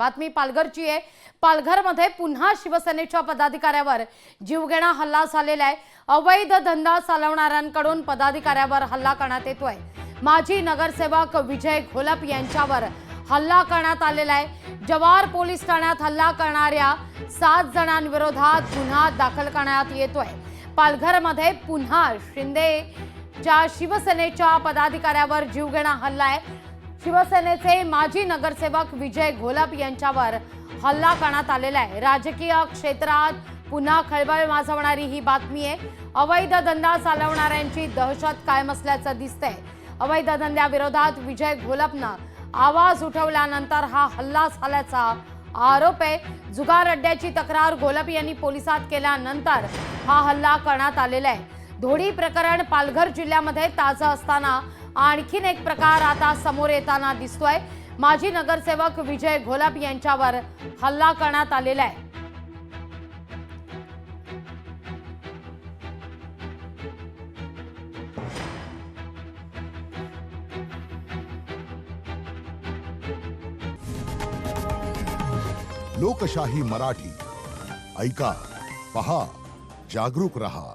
बातमी पालघरची आहे। पालघरमध्ये पुन्हा शिवसेनेच्या पदाधिकाऱ्यावर जीवघेणा हल्ला झालेला आहे। अवैध धंदा चालवणाऱ्यांकडून पदाधिकाऱ्यावर हल्ला करण्यात येतोय। माजी नगरसेवक विजय घोलप यांच्यावर हल्ला करण्यात आलेला आहे। जवार पोलीस ठाण्यात हल्ला करणाऱ्या 7 जणांविरोधात गुन्हा दाखल करण्यात येतोय। पालघरमध्ये पुन्हा शिंदेच्या शिवसेनेच्या पदाधिकाऱ्यावर जीवघेणा हल्ला आहे। शिवसेनेचे माजी नगरसेवक विजय घोलप यांच्यावर हल्ला करण्यात आलेला आहे। राजकीय क्षेत्रात पुन्हा खळबळ माजवणारी ही बातमी आहे। अवैध धंदा चालवणाऱ्यांची दहशत कायम असल्याचं दिसतंय। अवैध धंद्याविरोधात विजय घोलपनं आवाज उठवल्यानंतर हा हल्ला झाल्याचा आरोप आहे। जुगार अड्ड्याची तक्रार घोलप यांनी पोलिसात केल्यानंतर हा हल्ला करण्यात आलेला आहे। धोडी प्रकरण पालघर जिल्ह्यामध्ये ताजं असताना आणखीन एक प्रकार आता समोर येताना दिसतोय। माजी नगरसेवक विजय घोलप यांच्यावर हल्ला करण्यात आलेला आहे। लोकशाही मराठी ऐका, पहा, जागरूक रहा।